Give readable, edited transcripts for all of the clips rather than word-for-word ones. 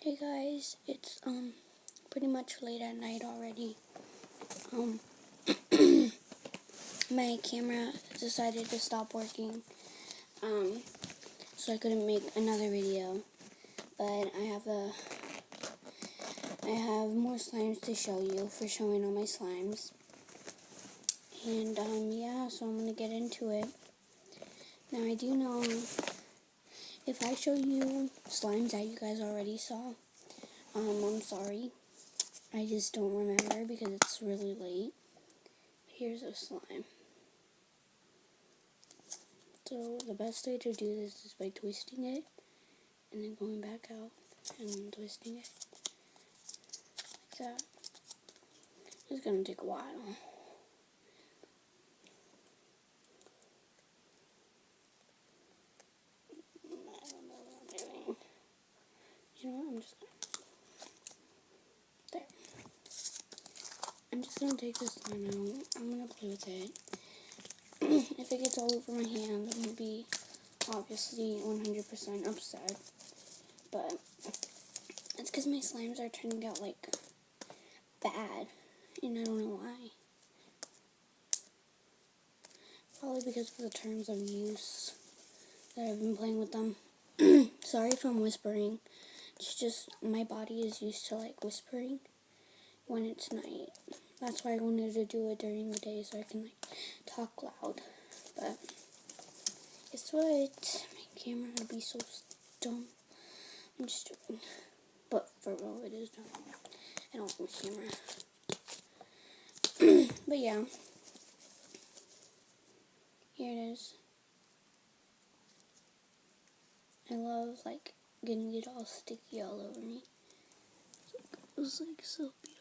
Hey guys, it's pretty much late at night already. My camera decided to stop working. So I couldn't make another video. But I have more slimes to show you for showing all my slimes. And yeah, so I'm gonna get into it. Now I do know if I show you slimes that you guys already saw, I'm sorry. I just don't remember because it's really late. Here's a slime. So the best way to do this is by twisting it and then going back out and then twisting it like that. It's gonna take a while. I don't know what I'm doing. You know what? I'm just gonna take this slime out. I'm gonna play with it. If it gets all over my hand, I'm gonna be obviously 100% upset. But it's because my slimes are turning out like bad, and I don't know why. Probably because of the terms of use that I've been playing with them. Sorry if I'm whispering. It's just my body is used to like whispering when it's night. That's why I wanted to do it during the day so I can like talk loud. But guess what? My camera would be so dumb. I'm just joking. But for real, it is dumb. I don't like my camera. But yeah. Here it is. I love like getting it all sticky all over me. It was like so beautiful.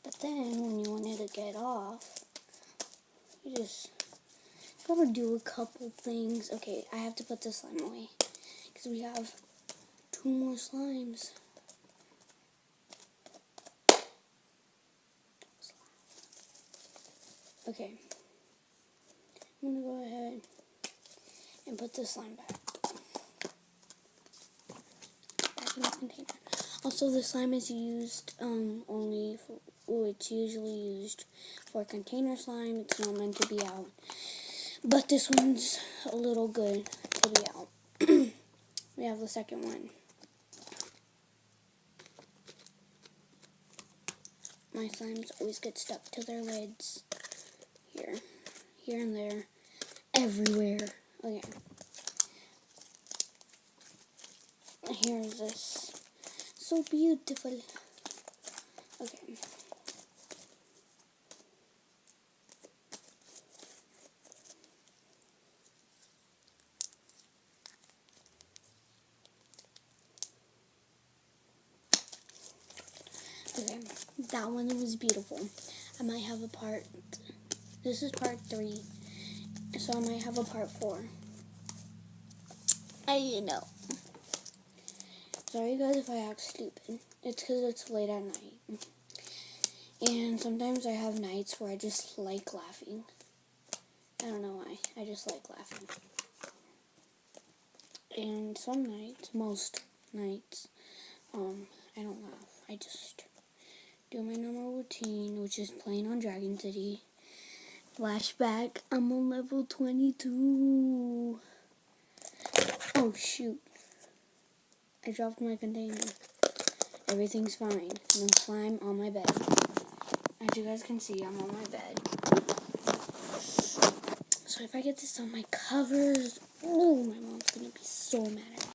But then when you want it to get off, you just gotta do a couple things. Okay, I have to put this slime away because we have 2 more slimes. Okay, I'm gonna go ahead and put this slime back in the container. Also, the slime is used only for, it's usually used for container slime. It's not meant to be out. But this one's a little good to be out. We have the second one. My slimes always get stuck to their lids. Here and there. Everywhere. Okay. Here's this. So beautiful. Okay. Okay. That one was beautiful. I might have a part. This is part 3. So I might have a part 4. I know. Sorry guys if I act stupid. It's because it's late at night. And sometimes I have nights where I just like laughing. I don't know why. I just like laughing. And some nights, most nights, I don't laugh. I just do my normal routine, which is playing on Dragon City. Flashback, I'm on level 22. Oh shoot. I dropped my container. Everything's fine. No slime on my bed. As you guys can see, I'm on my bed. So if I get this on my covers, oh, my mom's gonna be so mad at me.